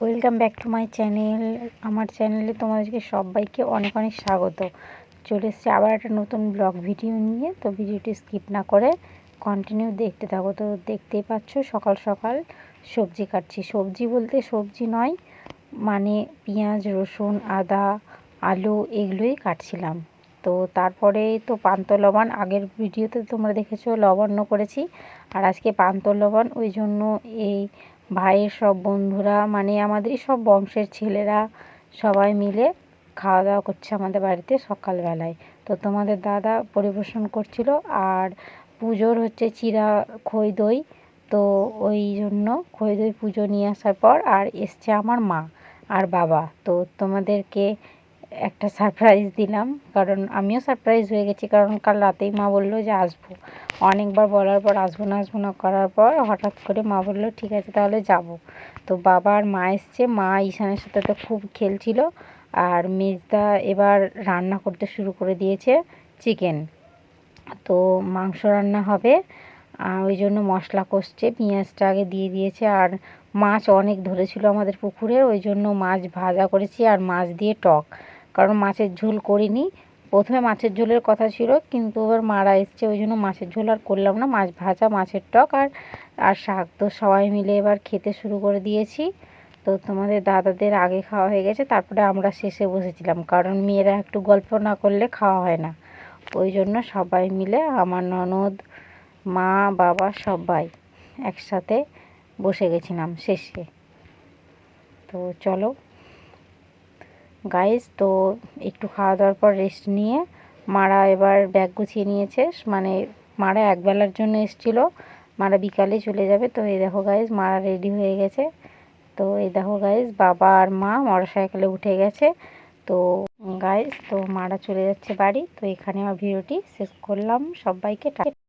Welcome back to my channel. আমার চ্যানেলে তোমাদেরকে সবাইকে অনেক অনেক স্বাগত। চলে এসেছি আবার একটা নতুন ব্লগ ভিডিও নিয়ে। তো ভিডিওটি স্কিপ না করে কন্টিনিউ দেখতে থাকো। তো দেখতেই পাচ্ছ সকাল সকাল সবজি কাটছি। সবজি বলতে সবজি নয়, মানে পেঁয়াজ, রসুন, আদা, আলু এগুলোই কাটছিলাম। তো তারপরে তো পান্তা লবণ আগের ভিডিওতে তোমরা দেখেছো লবণ্য করেছি, আর আজকে পান্তা লবণ। ওই জন্য এই ভাইয়ের সব বন্ধুরা, মানে আমাদেরই সব বংশের ছেলেরা সবাই মিলে খাওয়া দাওয়া করছে আমাদের বাড়িতে সকালবেলায়। তো তোমাদের দাদা পরিবেশন করছিল, আর পুজোর হচ্ছে চিরা খই দই। তো ওই জন্য খই দই পুজো নিয়ে আসার পর আর এসছে আমার মা আর বাবা। তো তোমাদেরকে একটা সারপ্রাইজ দিলাম, কারণ আমিও সারপ্রাইজ হয়ে গেছি, কারণ কাল রাতেই মা বললো যে আসবো। অনেকবার বলার পর আসবো না করার পর হঠাৎ করে মা বললো ঠিক আছে তাহলে যাব। তো বাবা আর মা এসছে। মা ঈশানের সাথে তো খুব খেলছিল, আর মেজদা এবার রান্না করতে শুরু করে দিয়েছে চিকেন। তো মাংস রান্না হবে, ওই জন্য মশলা কষছে, পেঁয়াজটা আগে দিয়ে দিয়েছে। আর মাছ অনেক ধরেছিল আমাদের পুকুরে, ওই জন্য মাছ ভাজা করেছি আর মাছ দিয়ে টক, কারণ মাছের ঝোল করিনি। প্রথমে মাছের ঝোলের কথা ছিল, কিন্তু এবার মারা এসছে ওই জন্য মাছের ঝোল আর করলাম না। মাছ ভাজা, মাছের টক আর আর শাক। তো সবাই মিলে এবার খেতে শুরু করে দিয়েছি। তো তোমাদের দাদাদের আগে খাওয়া হয়ে গেছে, তারপরে আমরা শেষে বসেছিলাম, কারণ মেয়েরা একটু গল্প না করলে খাওয়া হয় না। ওই জন্য সবাই মিলে, আমার ননদ, মা, বাবা সবাই একসাথে বসে গেছিলাম শেষে। তো চলো গাইস, তো একটু খাওয়া দাওয়ার পর রেস্ট নিয়ে মারা এবার ব্যাগ গুছিয়ে নিয়েছে। মানে মারা একবেলার জন্য এসেছিলো, মারা বিকালে চলে যাবে। তো এই দেখো গাইস, মারা রেডি হয়ে গেছে। তো এই দেখো গাইস, বাবা আর মা মোটরসাইকেলে উঠে গেছে। তো গাইস, তো মারা চলে যাচ্ছে বাড়ি। তো এখানে আমার ভিডিওটি শেষ করলাম। সবাইকে